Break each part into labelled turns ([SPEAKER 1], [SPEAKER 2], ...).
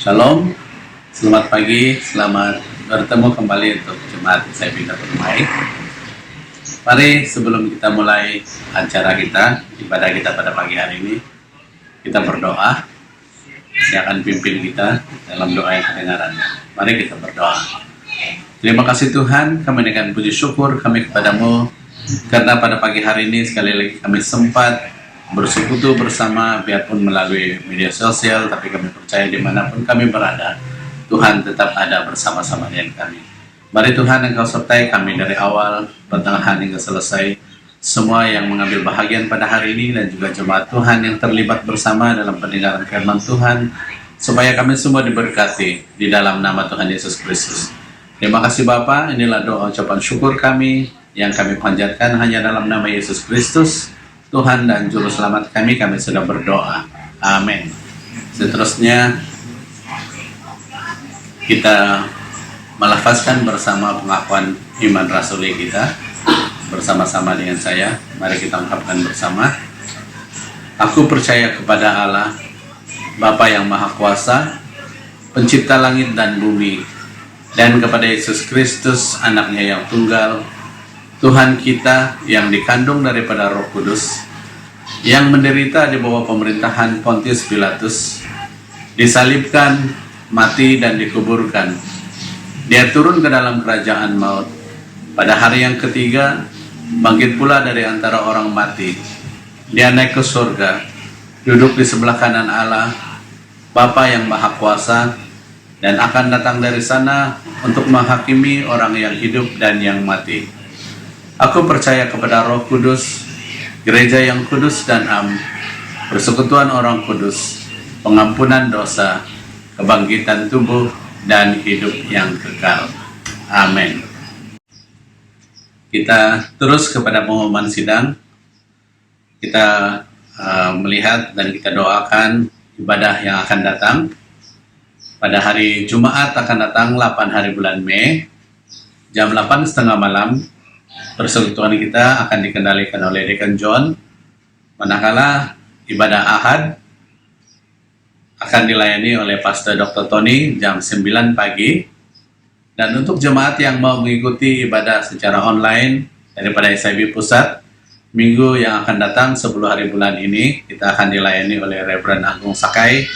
[SPEAKER 1] Shalom, selamat pagi, selamat bertemu kembali untuk jemaat SIB Dapur Mai. Mari sebelum kita mulai acara kita, ibadah kita pada pagi hari ini, kita berdoa. Saya akan pimpin kita dalam doa yang kedengaran. Mari kita berdoa. Terima kasih Tuhan, kami dengan puji syukur kami kepadamu, karena pada pagi hari ini sekali lagi kami sempat bersekutu bersama, biarpun melalui media sosial, tapi kami percaya dimanapun kami berada, Tuhan tetap ada bersama-sama dengan kami. Mari Tuhan Engkau sertai kami dari awal, pertengahan hingga selesai, semua yang mengambil bahagian pada hari ini, dan juga jemaat Tuhan yang terlibat bersama dalam pendengaran firman Tuhan, supaya kami semua diberkati di dalam nama Tuhan Yesus Kristus. Terima kasih Bapa, inilah doa ucapan syukur kami, yang kami panjatkan hanya dalam nama Yesus Kristus, Tuhan dan Juru Selamat kami sudah berdoa. Amin. Seterusnya, kita melafazkan bersama pengakuan iman rasuli kita, bersama-sama dengan saya. Mari kita ungkapkan bersama. Aku percaya kepada Allah, Bapa yang Maha Kuasa, Pencipta langit dan bumi, dan kepada Yesus Kristus, anaknya yang tunggal, Tuhan kita yang dikandung daripada Roh Kudus, yang menderita di bawah pemerintahan Pontius Pilatus, disalibkan, mati dan dikuburkan. Dia turun ke dalam kerajaan maut. Pada hari yang ketiga, bangkit pula dari antara orang mati. Dia naik ke surga, duduk di sebelah kanan Allah, Bapa yang Maha Kuasa, dan akan datang dari sana untuk menghakimi orang yang hidup dan yang mati. Aku percaya kepada Roh Kudus, gereja yang kudus dan am, persekutuan orang kudus, pengampunan dosa, kebangkitan tubuh, dan hidup yang kekal. Amin. Kita terus kepada pengumuman sidang. Kita melihat dan kita doakan ibadah yang akan datang. Pada hari Jumat akan datang 8 hari bulan Mei, jam 8:30 malam. Persekutuan kita akan dikendalikan oleh Deacon John, manakala ibadah Ahad akan dilayani oleh Pastor Dr. Tony jam 9 pagi. Dan untuk jemaat yang mau mengikuti ibadah secara online daripada SIB Pusat, minggu yang akan datang 10 hari bulan ini, kita akan dilayani oleh Reverend Agung Sakai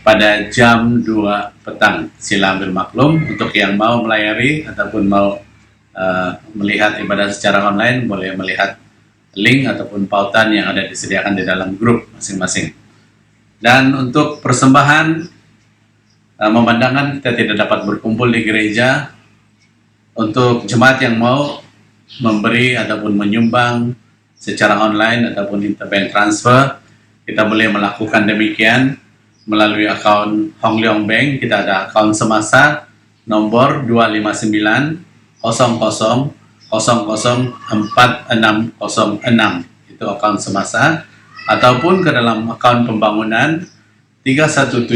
[SPEAKER 1] pada jam 2 petang. Sila ambil maklum, untuk yang mau melayari ataupun mau melihat ibadah secara online, boleh melihat link ataupun pautan yang ada disediakan di dalam grup masing-masing. Dan untuk persembahan, memandangkan kita tidak dapat berkumpul di gereja, untuk jemaat yang mau memberi ataupun menyumbang secara online ataupun interbank transfer, kita boleh melakukan demikian melalui akun Hong Leong Bank. Kita ada akun semasa nomor 259 00 00 4606, itu akun semasa, ataupun ke dalam akun pembangunan 317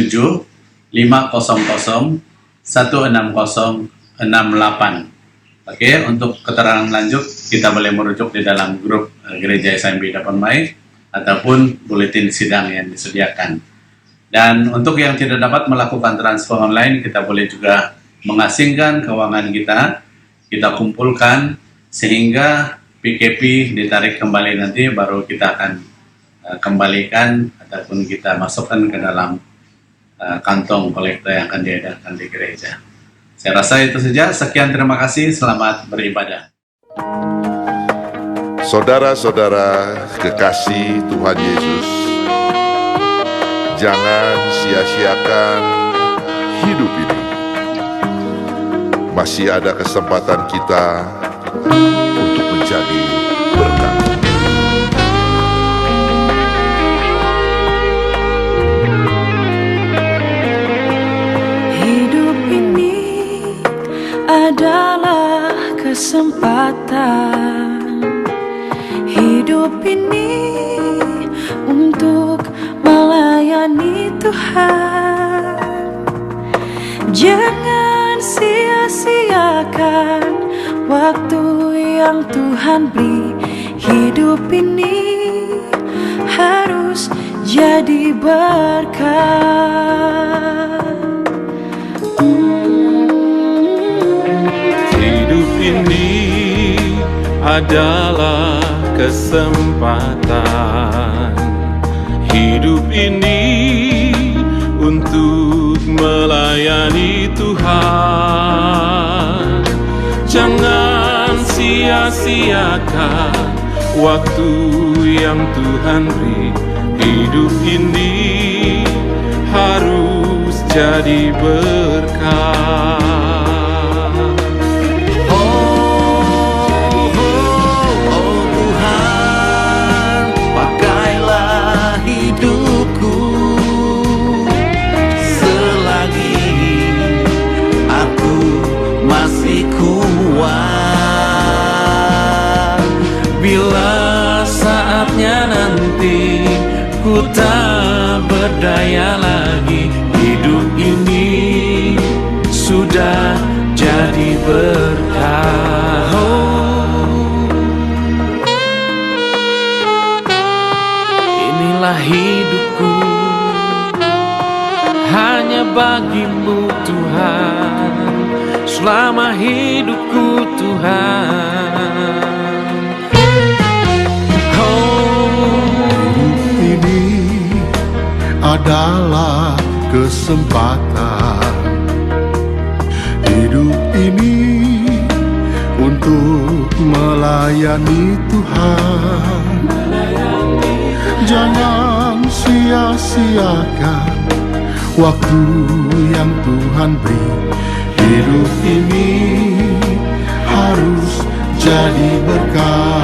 [SPEAKER 1] 500 16068. Oke, untuk keterangan lanjut kita boleh merujuk di dalam grup Gereja SIB Dapur Mai ataupun buletin sidang yang disediakan. Dan untuk yang tidak dapat melakukan transfer online, kita boleh juga mengasingkan keuangan kita kumpulkan sehingga PKP ditarik kembali, nanti baru kita akan kembalikan ataupun kita masukkan ke dalam kantong kolektor yang akan diadakan di gereja. Saya rasa itu saja. Sekian, terima kasih. Selamat beribadah.
[SPEAKER 2] Saudara-saudara kekasih Tuhan Yesus, jangan sia-siakan hidup ini. Masih ada kesempatan kita untuk menjadi berkat.
[SPEAKER 3] Hidup ini adalah kesempatan. Hidup ini untuk melayani Tuhan. Jangan sia-siakan waktu yang Tuhan beri. Hidup ini harus jadi berkat.
[SPEAKER 4] adalah kesempatan hidup ini untuk melayani Tuhan. Jangan sia-siakan waktu yang Tuhan beri. Hidup ini harus jadi berkah.
[SPEAKER 5] Bila saatnya nanti ku tak berdaya lagi, hidup ini sudah jadi berkah. Inilah hidupku hanya bagimu Tuhan, selama hidupku Tuhan.
[SPEAKER 6] Adalah kesempatan hidup ini untuk melayani Tuhan. Jangan sia-siakan waktu yang Tuhan beri. Hidup ini harus jadi berkah.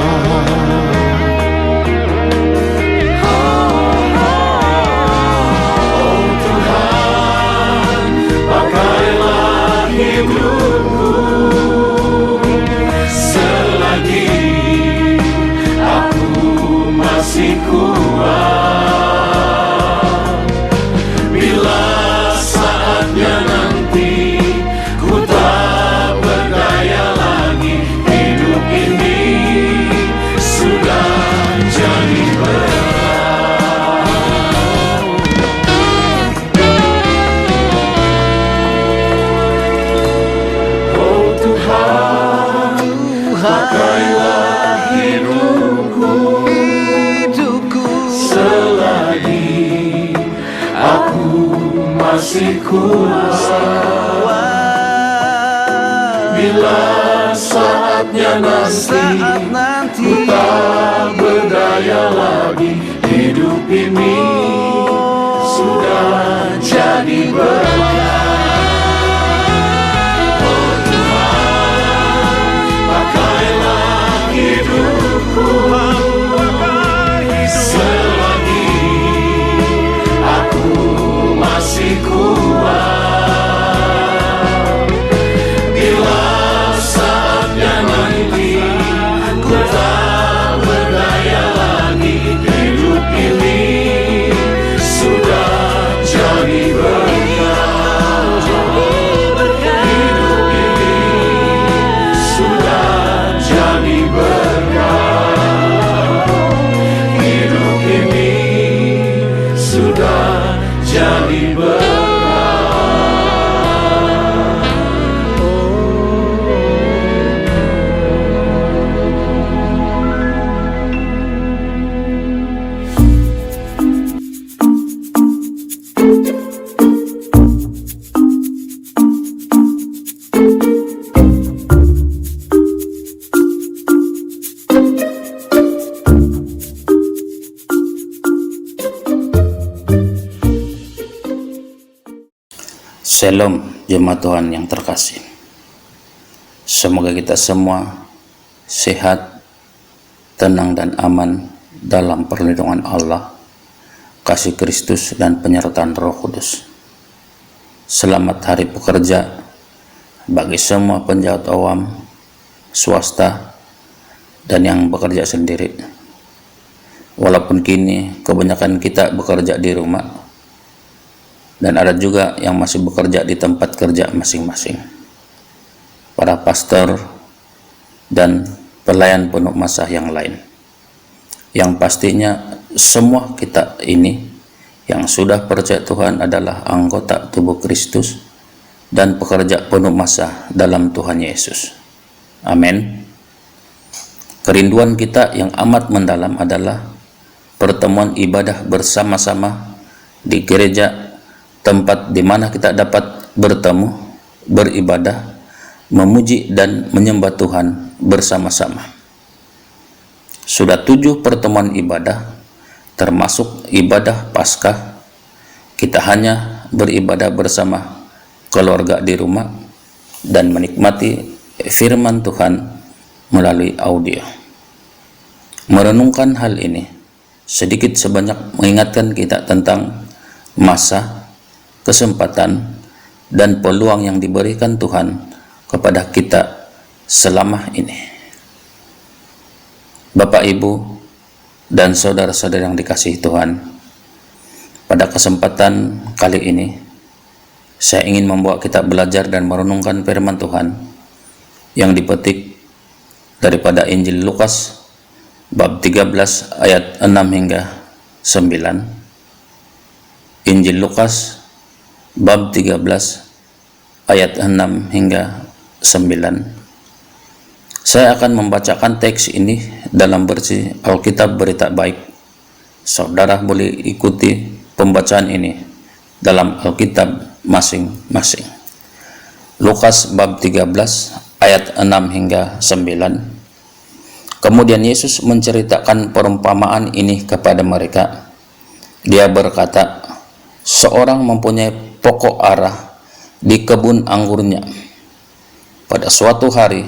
[SPEAKER 5] Masih kuasa, bila saatnya nanti ku tak berdaya lagi, hidup ini sudah jadi berkah. Oh Tuhan, pakailah hidupku selagi aku masih kuat. Bila saatnya nanti ku tak berdaya lagi, hidup ini sudah jadi berkah. Hidup ini sudah jadi berkah. Hidup ini sudah jadi berkah.
[SPEAKER 7] Shalom jemaat Tuhan yang terkasih. Semoga kita semua sehat, tenang dan aman dalam perlindungan Allah, kasih Kristus dan penyertaan Roh Kudus. Selamat Hari Pekerja bagi semua penjawat awam, swasta, dan yang bekerja sendiri. Walaupun kini kebanyakan kita bekerja di rumah, dan ada juga yang masih bekerja di tempat kerja masing-masing. Para pastor dan pelayan penuh masa yang lain. Yang pastinya semua kita ini yang sudah percaya Tuhan adalah anggota tubuh Kristus dan pekerja penuh masa dalam Tuhan Yesus. Amin. Kerinduan kita yang amat mendalam adalah pertemuan ibadah bersama-sama di gereja, tempat di mana kita dapat bertemu, beribadah, memuji dan menyembah Tuhan bersama-sama. Sudah 7 pertemuan ibadah, termasuk ibadah Paskah, kita hanya beribadah bersama keluarga di rumah dan menikmati firman Tuhan melalui audio. Merenungkan hal ini sedikit sebanyak mengingatkan kita tentang masa, kesempatan, dan peluang yang diberikan Tuhan kepada kita selama ini. Bapak, Ibu, dan saudara-saudara yang dikasihi Tuhan, pada kesempatan kali ini saya ingin membawa kita belajar dan merenungkan firman Tuhan yang dipetik daripada Injil Lukas bab 13 ayat 6 hingga 9. Injil Lukas bab 13 ayat 6 hingga 9. Saya akan membacakan teks ini dalam versi Alkitab Berita Baik. Saudara boleh ikuti pembacaan ini dalam Alkitab masing-masing. Lukas bab 13 ayat 6 hingga 9. Kemudian Yesus menceritakan perumpamaan ini kepada mereka. Dia berkata, seorang mempunyai pokok ara di kebun anggurnya. Pada suatu hari,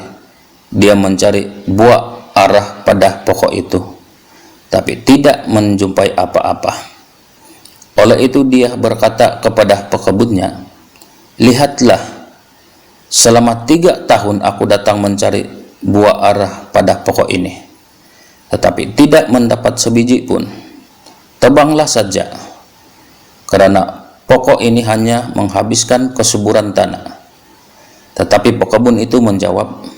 [SPEAKER 7] dia mencari buah ara pada pokok itu, tapi tidak menjumpai apa-apa. Oleh itu dia berkata kepada pekebunnya, lihatlah, selama 3 tahun aku datang mencari buah ara pada pokok ini, tetapi tidak mendapat sebiji pun. Tebanglah saja, karena pokok ini hanya menghabiskan kesuburan tanah. Tetapi pekebun itu menjawab,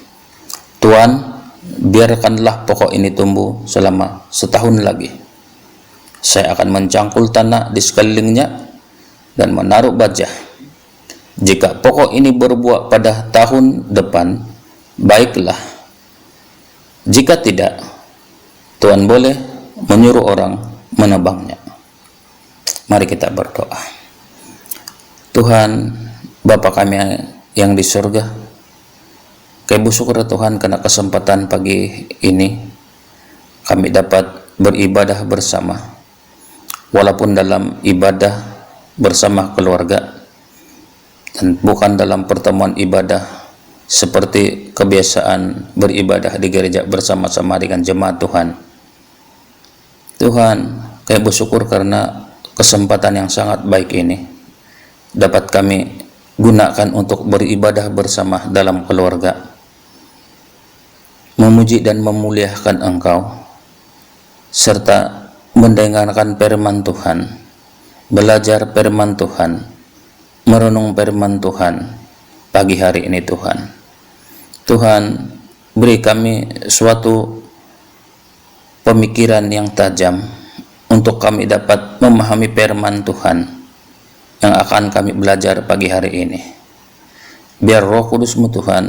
[SPEAKER 7] Tuan, biarkanlah pokok ini tumbuh selama 1 tahun lagi. Saya akan mencangkul tanah di sekelilingnya dan menaruh baja. Jika pokok ini berbuah pada tahun depan, baiklah. Jika tidak, Tuhan boleh menyuruh orang menebangnya. Mari kita berdoa. Tuhan, Bapa kami yang di surga, kami bersyukur Tuhan karena kesempatan pagi ini kami dapat beribadah bersama, walaupun dalam ibadah bersama keluarga dan bukan dalam pertemuan ibadah seperti kebiasaan beribadah di gereja bersama-sama dengan jemaat Tuhan. Tuhan, kami bersyukur karena kesempatan yang sangat baik ini dapat kami gunakan untuk beribadah bersama dalam keluarga, memuji dan memuliakan Engkau, serta mendengarkan firman Tuhan, belajar firman Tuhan, merenung firman Tuhan pagi hari ini Tuhan. Tuhan, beri kami suatu pemikiran yang tajam untuk kami dapat memahami firman Tuhan yang akan kami belajar pagi hari ini. Biar Roh Kudus-Mu Tuhan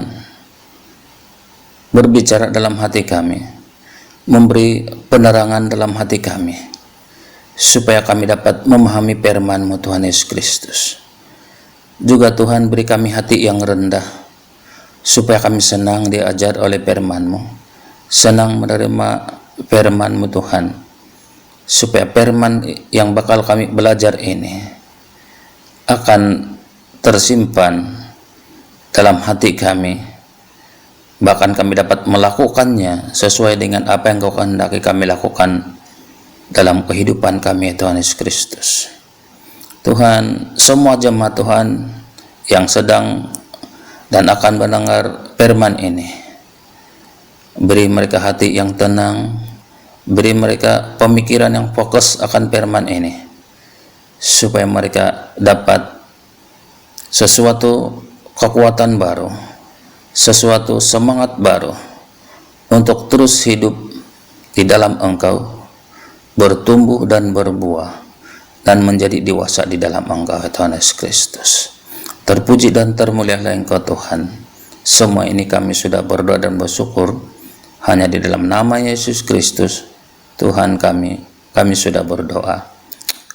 [SPEAKER 7] berbicara dalam hati kami, memberi penerangan dalam hati kami, supaya kami dapat memahami firman-Mu Tuhan Yesus Kristus. Juga Tuhan, beri kami hati yang rendah, supaya kami senang diajar oleh firman-Mu, senang menerima firman-Mu Tuhan, supaya firman yang bakal kami belajar ini akan tersimpan dalam hati kami, bahkan kami dapat melakukannya sesuai dengan apa yang Kau kehendaki kami lakukan dalam kehidupan kami, Tuhan Yesus Kristus. Tuhan, semua jemaat Tuhan yang sedang dan akan mendengar firman ini, beri mereka hati yang tenang, beri mereka pemikiran yang fokus akan firman ini, supaya mereka dapat sesuatu kekuatan baru, sesuatu semangat baru untuk terus hidup di dalam Engkau, bertumbuh dan berbuah, dan menjadi dewasa di dalam Engkau, Tuhan Yesus Kristus. Terpuji dan termulialah Engkau Tuhan. Semua ini kami sudah berdoa dan bersyukur Hanya di dalam nama Yesus Kristus, Tuhan kami sudah berdoa.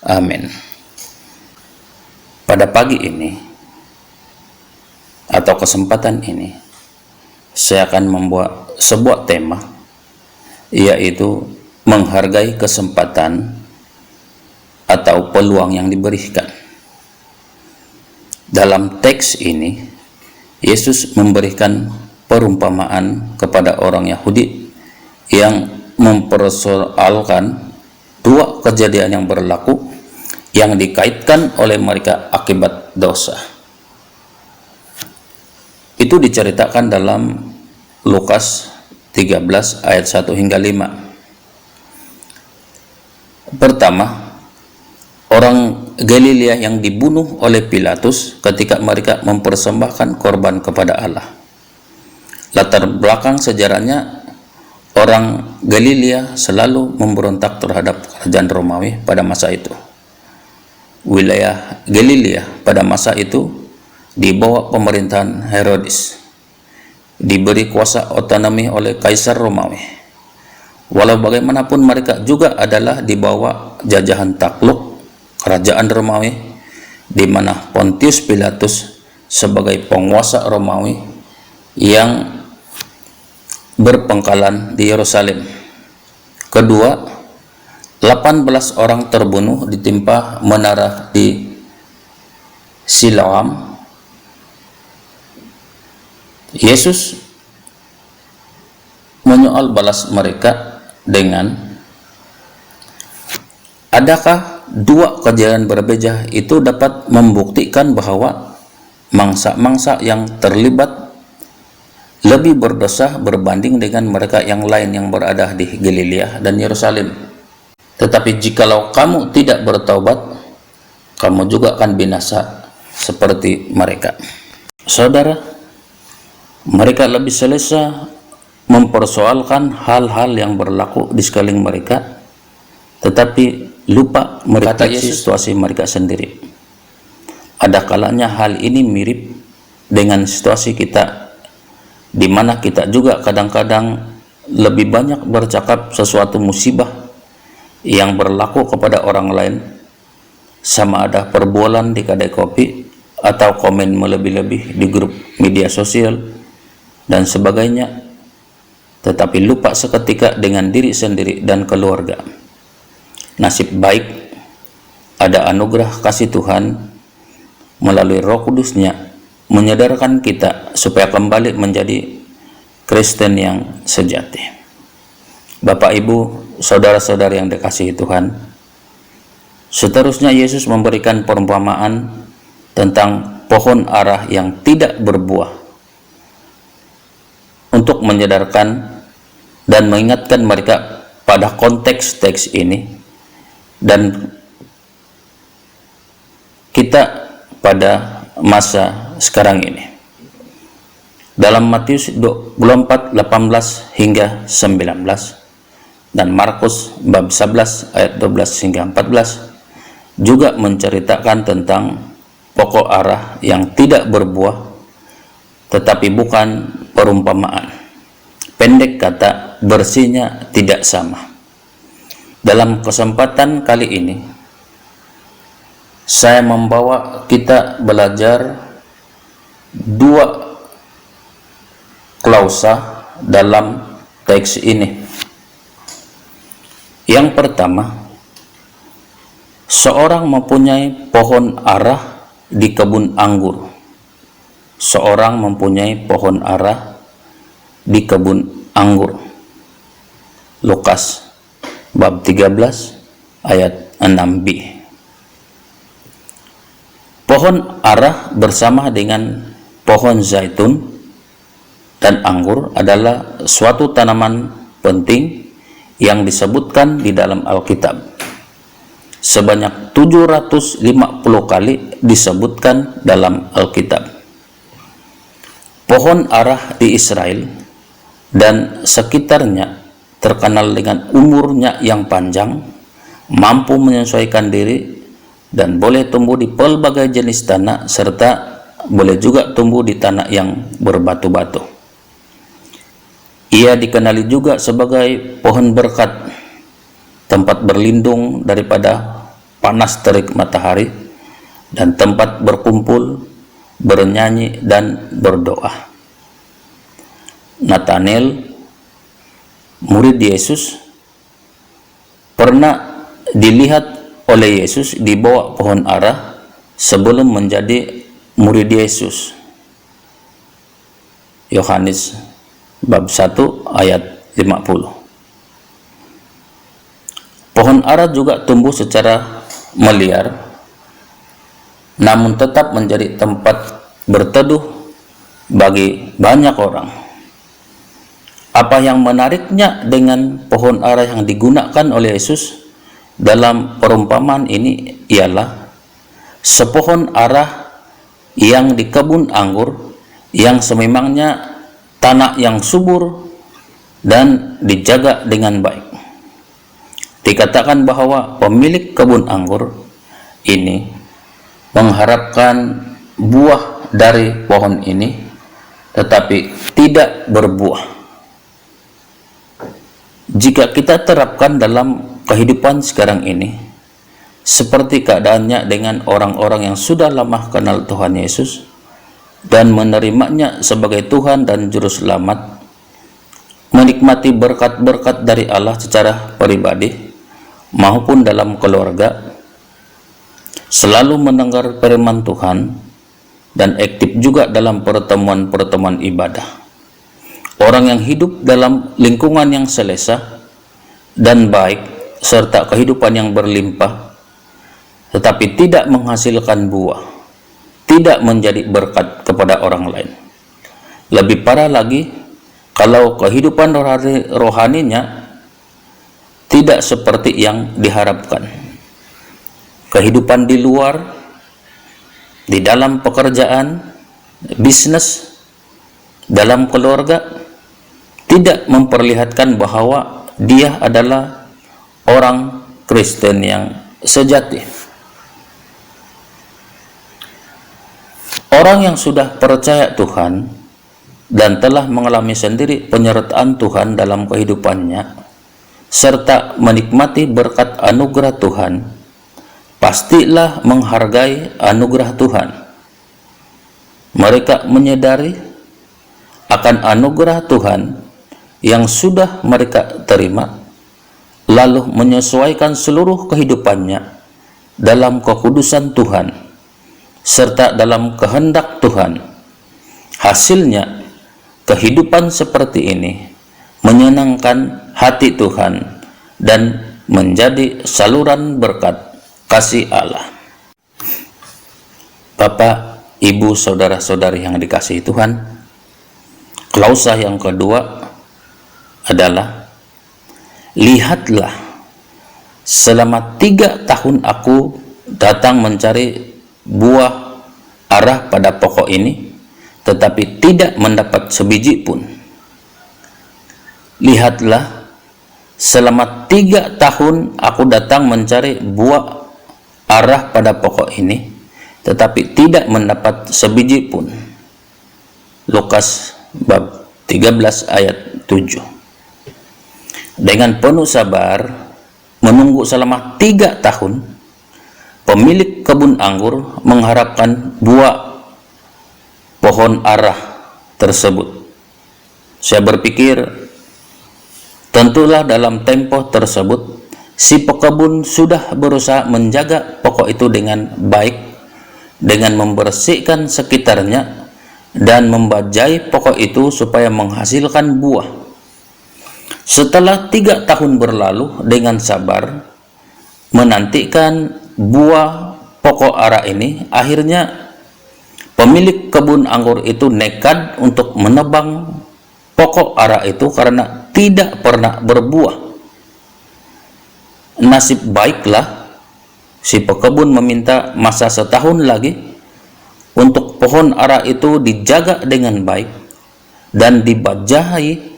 [SPEAKER 7] Amin. Pada pagi ini, atau kesempatan ini, saya akan membuat sebuah tema, yaitu menghargai kesempatan atau peluang yang diberikan. Dalam teks ini, Yesus memberikan perumpamaan kepada orang Yahudi yang mempersoalkan dua kejadian yang berlaku yang dikaitkan oleh mereka akibat dosa. Itu diceritakan dalam Lukas 13 ayat 1 hingga 5. Pertama, orang Galilea yang dibunuh oleh Pilatus ketika mereka mempersembahkan korban kepada Allah. Latar belakang sejarahnya, orang Galilea selalu memberontak terhadap kerajaan Romawi pada masa itu. Wilayah Galilea pada masa itu di bawah pemerintahan Herodes, diberi kuasa otonomi oleh Kaisar Romawi. Walau bagaimanapun mereka juga adalah di bawah jajahan takluk kerajaan Romawi, di mana Pontius Pilatus sebagai penguasa Romawi yang berpangkalan di Yerusalem. Kedua, 18 orang terbunuh ditimpa menara di Siloam. Yesus menyoal balas mereka dengan, adakah dua kejadian berbeda itu dapat membuktikan bahwa mangsa-mangsa yang terlibat lebih berdosa berbanding dengan mereka yang lain yang berada di Galilea dan Yerusalem? Tetapi jikalau kamu tidak bertaubat, kamu juga akan binasa seperti mereka. Saudara, mereka lebih selesa mempersoalkan hal-hal yang berlaku di sekeliling mereka, tetapi lupa merefleksi situasi mereka sendiri. Ada kalanya hal ini mirip dengan situasi kita, di mana kita juga kadang-kadang lebih banyak bercakap sesuatu musibah yang berlaku kepada orang lain, sama ada perbualan di kedai kopi atau komen melebih-lebih di grup media sosial dan sebagainya, tetapi lupa seketika dengan diri sendiri dan keluarga. Nasib baik ada anugerah kasih Tuhan melalui Roh Kudus-Nya menyadarkan kita supaya kembali menjadi Kristen yang sejati. Bapak, Ibu, saudara-saudara yang dikasihi Tuhan, seterusnya Yesus memberikan perumpamaan tentang pohon ara yang tidak berbuah untuk menyadarkan dan mengingatkan mereka pada konteks teks ini dan kita pada masa sekarang ini. Dalam Matius 24 18 hingga 19 dan Markus bab 11 ayat 12 hingga 14 juga menceritakan tentang pokok ara yang tidak berbuah, tetapi bukan perumpamaan. Pendek kata, bersihnya tidak sama. Dalam kesempatan kali ini, saya membawa kita belajar dua klausa dalam teks ini. Yang pertama, seorang mempunyai pohon ara di kebun anggur. Seorang mempunyai pohon ara di kebun anggur. Lukas bab 13 ayat 6b. Pohon ara bersama dengan pohon zaitun dan anggur adalah suatu tanaman penting yang disebutkan di dalam Alkitab. Sebanyak 750 kali disebutkan dalam Alkitab. Pohon ara di Israel dan sekitarnya terkenal dengan umurnya yang panjang, mampu menyesuaikan diri, dan boleh tumbuh di pelbagai jenis tanah, serta boleh juga tumbuh di tanah yang berbatu-batu. Ia dikenali juga sebagai pohon berkat, tempat berlindung daripada panas terik matahari, dan tempat berkumpul, bernyanyi, dan berdoa. Nathanael, murid Yesus, pernah dilihat oleh Yesus di bawah pohon ara sebelum menjadi murid Yesus. Yohanes bab 1 ayat 50. Pohon ara juga tumbuh secara meliar, namun tetap menjadi tempat berteduh bagi banyak orang. Apa yang menariknya dengan pohon ara yang digunakan oleh Yesus dalam perumpamaan ini ialah sepohon ara yang di kebun anggur yang sememangnya tanah yang subur dan dijaga dengan baik. Dikatakan bahwa pemilik kebun anggur ini mengharapkan buah dari pohon ini, tetapi tidak berbuah. Jika kita terapkan dalam kehidupan sekarang ini, seperti keadaannya dengan orang-orang yang sudah lama kenal Tuhan Yesus dan menerimanya sebagai Tuhan dan Juru Selamat, menikmati berkat-berkat dari Allah secara pribadi maupun dalam keluarga, selalu mendengar firman Tuhan, dan aktif juga dalam pertemuan-pertemuan ibadah. Orang yang hidup dalam lingkungan yang selesa dan baik serta kehidupan yang berlimpah, tetapi tidak menghasilkan buah, tidak menjadi berkat kepada orang lain. Lebih parah lagi kalau kehidupan rohaninya tidak seperti yang diharapkan. Kehidupan di luar, di dalam pekerjaan, bisnis, dalam keluarga, tidak memperlihatkan bahwa dia adalah orang Kristen yang sejati. Orang yang sudah percaya Tuhan dan telah mengalami sendiri penyertaan Tuhan dalam kehidupannya, serta menikmati berkat anugerah Tuhan, pastilah menghargai anugerah Tuhan. Mereka menyadari akan anugerah Tuhan yang sudah mereka terima, lalu menyesuaikan seluruh kehidupannya dalam kekudusan Tuhan serta dalam kehendak Tuhan. Hasilnya, kehidupan seperti ini menyenangkan hati Tuhan dan menjadi saluran berkat kasih Allah. Bapak, Ibu, saudara-saudari yang dikasihi Tuhan, klausa yang kedua adalah, lihatlah, selama 3 tahun aku datang mencari buah ara pada pokok ini, tetapi tidak mendapat sebiji pun. Lihatlah, selama 3 tahun aku datang mencari buah ara pada pokok ini, tetapi tidak mendapat sebiji pun. Lukas bab 13 ayat 7. Dengan penuh sabar menunggu selama 3 tahun, pemilik kebun anggur mengharapkan buah pohon ara tersebut. Saya berpikir, tentulah dalam tempo tersebut si pekebun sudah berusaha menjaga pokok itu dengan baik, dengan membersihkan sekitarnya dan membajai pokok itu supaya menghasilkan buah. Setelah 3 tahun berlalu dengan sabar menantikan buah pokok ara ini, akhirnya pemilik kebun anggur itu nekat untuk menebang pokok ara itu karena tidak pernah berbuah. Nasib baiklah, si pekebun meminta masa setahun lagi untuk pohon ara itu dijaga dengan baik dan dibajahi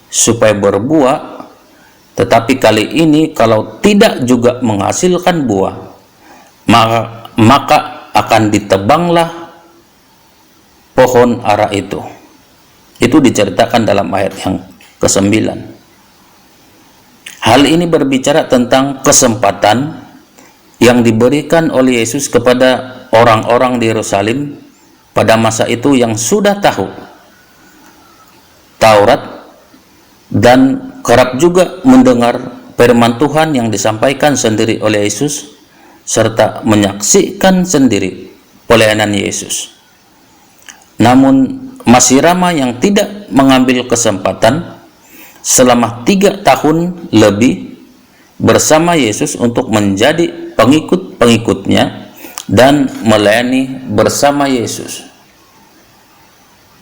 [SPEAKER 7] supaya berbuah. Tetapi kali ini kalau tidak juga menghasilkan buah, maka akan ditebanglah pohon ara itu. Itu diceritakan dalam ayat yang ke-9. Hal ini berbicara tentang kesempatan yang diberikan oleh Yesus kepada orang-orang di Yerusalem pada masa itu yang sudah tahu Taurat dan kerap juga mendengar firman Tuhan yang disampaikan sendiri oleh Yesus serta menyaksikan sendiri pelayanan Yesus. Namun masih ramai yang tidak mengambil kesempatan selama 3 tahun lebih bersama Yesus untuk menjadi pengikut-pengikutnya dan melayani bersama Yesus.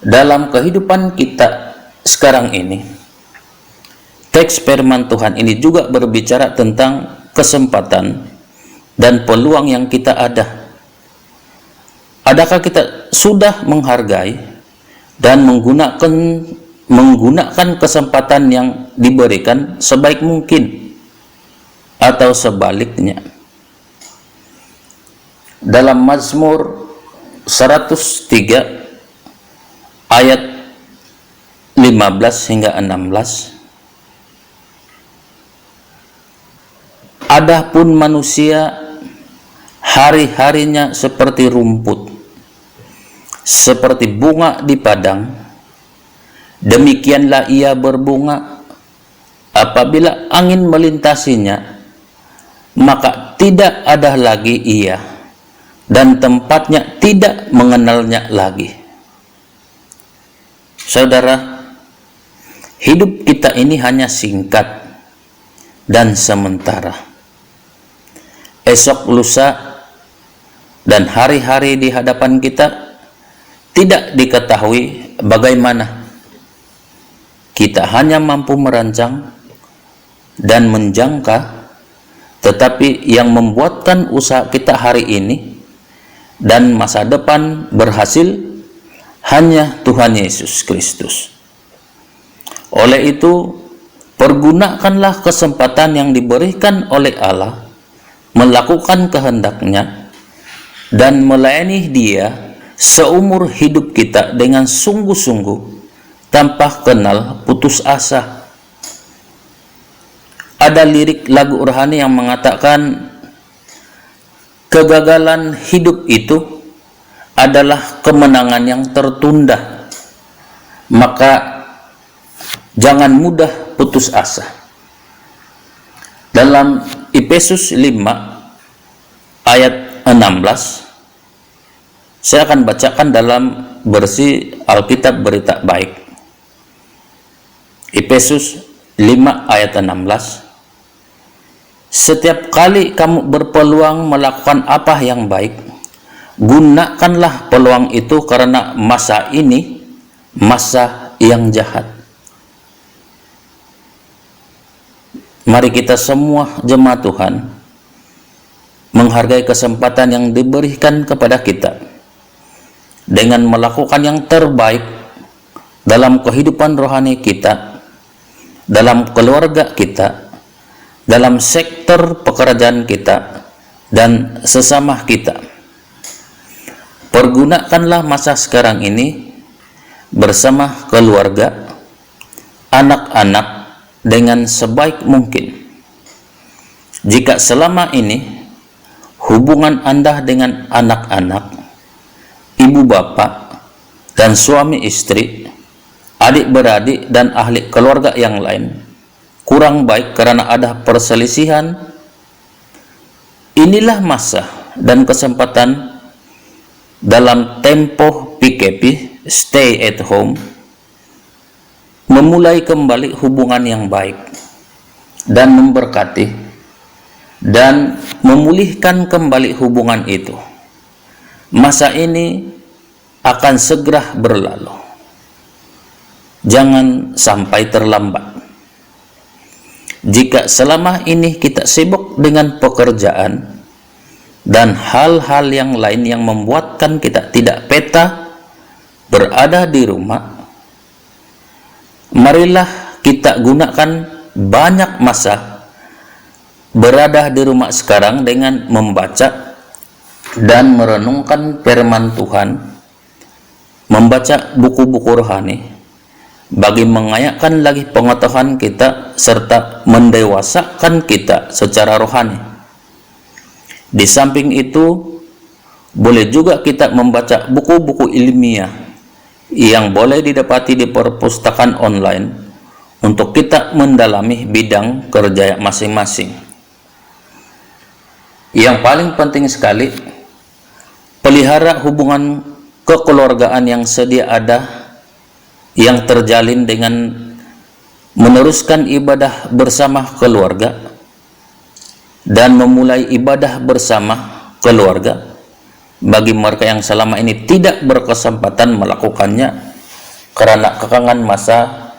[SPEAKER 7] Dalam kehidupan kita sekarang ini, teks firman Tuhan ini juga berbicara tentang kesempatan dan peluang yang kita ada. Adakah kita sudah menghargai dan menggunakan kesempatan yang diberikan sebaik mungkin, atau sebaliknya? Dalam Mazmur 103 ayat 15 hingga 16, adapun manusia hari-harinya seperti rumput, seperti bunga di padang, demikianlah ia berbunga. Apabila angin melintasinya, maka tidak ada lagi ia, dan tempatnya tidak mengenalnya lagi. Saudara, hidup kita ini hanya singkat dan sementara. Esok, lusa, dan hari-hari di hadapan kita tidak diketahui bagaimana. Kita hanya mampu merancang dan menjangka, tetapi yang membuatkan usaha kita hari ini dan masa depan berhasil hanya Tuhan Yesus Kristus. Oleh itu, pergunakanlah kesempatan yang diberikan oleh Allah melakukan kehendak-Nya dan melayani Dia seumur hidup kita dengan sungguh-sungguh tanpa kenal putus asa. Ada lirik lagu rohani yang mengatakan, kegagalan hidup itu adalah kemenangan yang tertunda, maka jangan mudah putus asa. Dalam Efesus 5 ayat 16, saya akan bacakan dalam versi Alkitab Berita Baik. Efesus 5 ayat 16. Setiap kali kamu berpeluang melakukan apa yang baik, gunakanlah peluang itu, karena masa ini masa yang jahat. Mari kita semua jemaat Tuhan menghargai kesempatan yang diberikan kepada kita dengan melakukan yang terbaik dalam kehidupan rohani kita, dalam keluarga kita, dalam sektor pekerjaan kita, dan sesama kita. Pergunakanlah masa sekarang ini bersama keluarga, anak-anak dengan sebaik mungkin. Jika selama ini hubungan Anda dengan anak-anak, ibu bapak, dan suami istri, adik-beradik, dan ahli keluarga yang lain kurang baik karena ada perselisihan, inilah masa dan kesempatan dalam tempo PKP, stay at home, memulai kembali hubungan yang baik dan memberkati dan memulihkan kembali hubungan itu. Masa ini akan segera berlalu. Jangan sampai terlambat. Jika selama ini kita sibuk dengan pekerjaan dan hal-hal yang lain yang membuatkan kita tidak peta berada di rumah, marilah kita gunakan banyak masa berada di rumah sekarang dengan membaca dan merenungkan firman Tuhan, membaca buku-buku rohani, bagi mengayakkan lagi pengetahuan kita serta mendewasakan kita secara rohani. Di samping itu, boleh juga kita membaca buku-buku ilmiah yang boleh didapati di perpustakaan online untuk kita mendalami bidang kerja masing-masing. Yang paling penting sekali, pelihara hubungan kekeluargaan yang sedia ada, yang terjalin dengan meneruskan ibadah bersama keluarga dan memulai ibadah bersama keluarga bagi mereka yang selama ini tidak berkesempatan melakukannya karena kekangan masa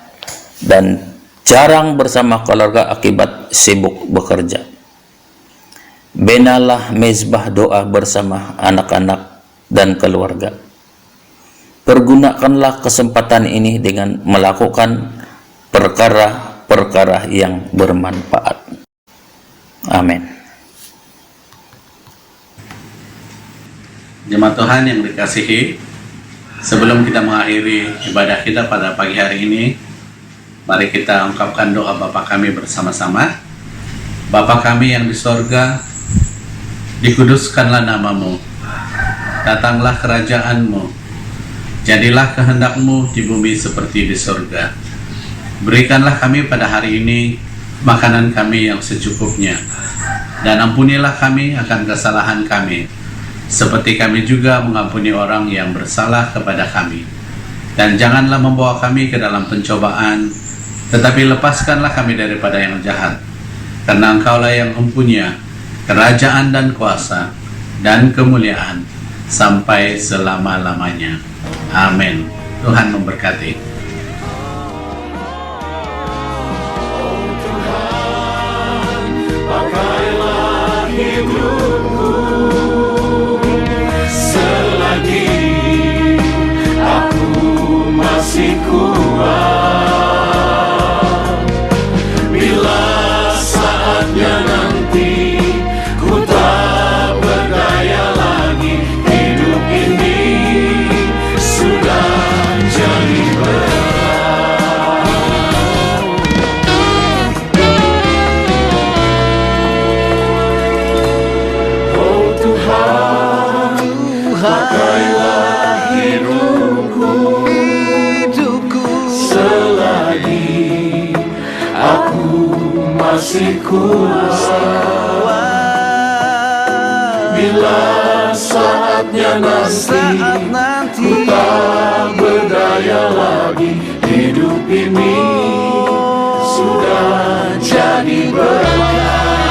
[SPEAKER 7] dan jarang bersama keluarga akibat sibuk bekerja. Benalah mezbah doa bersama anak-anak dan keluarga. Pergunakanlah kesempatan ini dengan melakukan perkara-perkara yang bermanfaat. Amin.
[SPEAKER 1] Jemaat Tuhan yang dikasihi, sebelum kita mengakhiri ibadah kita pada pagi hari ini, mari kita ungkapkan doa Bapa kami bersama-sama. Bapa kami yang di sorga, dikuduskanlah namamu, datanglah kerajaanmu, jadilah kehendak-Mu di bumi seperti di surga. Berikanlah kami pada hari ini makanan kami yang secukupnya, dan ampunilah kami akan kesalahan kami, seperti kami juga mengampuni orang yang bersalah kepada kami. Dan janganlah membawa kami ke dalam pencobaan, tetapi lepaskanlah kami daripada yang jahat. Karena Engkaulah yang mempunyai kerajaan dan kuasa dan kemuliaan sampai selama-lamanya. Amin. Tuhan memberkati.
[SPEAKER 5] Pakailah hidupku selagi aku masih kuat. Bila saatnya nanti ku tak berdaya lagi, hidup ini sudah jadi berat. Oh Tuhan, pakailah hidupku selagi aku masih kuat. Bila saatnya nanti ku tak berdaya lagi, hidup ini sudah jadi berkah.